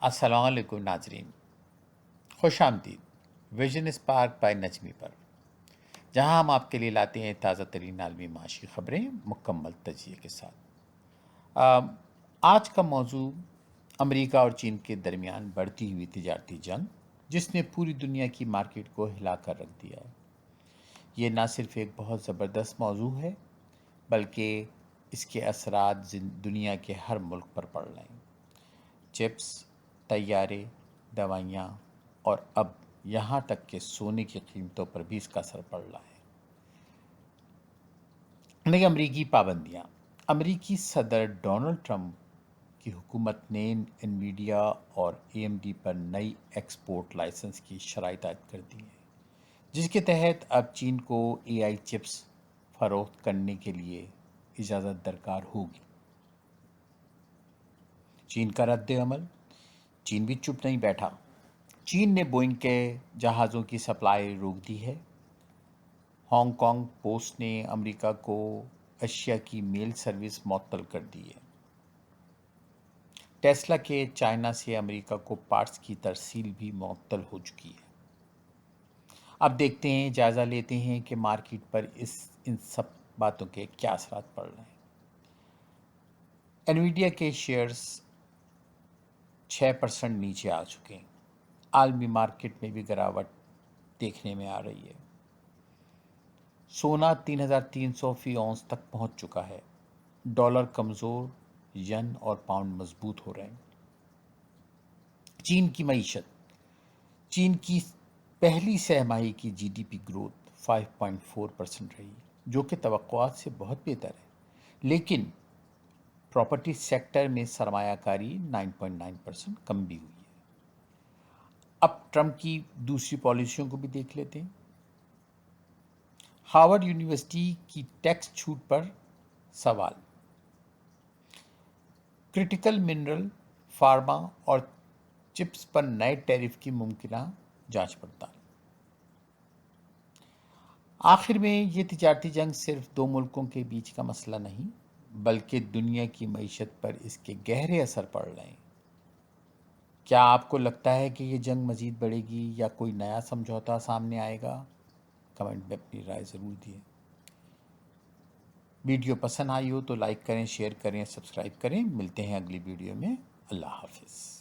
السلام علیکم ناظرین، خوش آمدید ویژن اسپارک بائی نجمی پر، جہاں ہم آپ کے لیے لاتے ہیں تازہ ترین عالمی معاشی خبریں مکمل تجزیے کے ساتھ۔ آج کا موضوع امریکہ اور چین کے درمیان بڑھتی ہوئی تجارتی جنگ، جس نے پوری دنیا کی مارکیٹ کو ہلا کر رکھ دیا ہے۔ یہ نہ صرف ایک بہت زبردست موضوع ہے، بلکہ اس کے اثرات دنیا کے ہر ملک پر پڑ رہے ہیں۔ چپس، طیارے، دوائیاں اور اب یہاں تک کہ سونے کی قیمتوں پر بھی اس کا اثر پڑ رہا ہے۔ نئی امریکی پابندیاں۔ امریکی صدر ڈونلڈ ٹرمپ کی حکومت نے انویڈیا اور اے ایم ڈی پر نئی ایکسپورٹ لائسنس کی شرائط عائد کر دی ہیں، جس کے تحت اب چین کو اے آئی چپس فروخت کرنے کے لیے اجازت درکار ہوگی۔ چین کا رد عمل۔ چین بھی چپ نہیں بیٹھا۔ چین نے بوئنگ کے جہازوں کی سپلائی روک دی ہے۔ ہانگ کانگ پوسٹ نے امریکہ کو اشیا کی میل سروس معطل کر دی ہے۔ ٹیسلا کے چائنا سے امریکہ کو پارٹس کی ترسیل بھی معطل ہو چکی ہے۔ اب دیکھتے ہیں، جائزہ لیتے ہیں کہ مارکیٹ پر ان سب باتوں کے کیا اثرات پڑ رہے ہیں۔ انویڈیا کے شیئرز 6% نیچے آ چکے ہیں۔ عالمی مارکیٹ میں بھی گراوٹ دیکھنے میں آ رہی ہے۔ سونا 3300 فی اونس تک پہنچ چکا ہے۔ ڈالر کمزور، ین اور پاؤنڈ مضبوط ہو رہے ہیں۔ چین کی معیشت۔ چین کی پہلی سہ ماہی کی جی ڈی پی گروتھ 5.4% رہی، جو کہ توقعات سے بہت بہتر ہے، لیکن پراپرٹی سیکٹر میں سرمایہ کاری 9.9% کم بھی ہوئی ہے۔ اب ٹرمپ کی دوسری پالیسیوں کو بھی دیکھ لیتے ہیں۔ ہارورڈ یونیورسٹی کی ٹیکس چھوٹ پر سوال۔ کرٹیکل منرل، فارما اور چپس پر نئے ٹیرف کی ممکنہ جانچ پڑتال۔ آخر میں یہ تجارتی جنگ صرف دو ملکوں کے بیچ کا مسئلہ نہیں، بلکہ دنیا کی معیشت پر اس کے گہرے اثر پڑ رہے ہیں۔ کیا آپ کو لگتا ہے کہ یہ جنگ مزید بڑھے گی یا کوئی نیا سمجھوتا سامنے آئے گا؟ کمنٹ میں اپنی رائے ضرور دیں۔ ویڈیو پسند آئی ہو تو لائک کریں، شیئر کریں، سبسکرائب کریں۔ ملتے ہیں اگلی ویڈیو میں۔ اللہ حافظ۔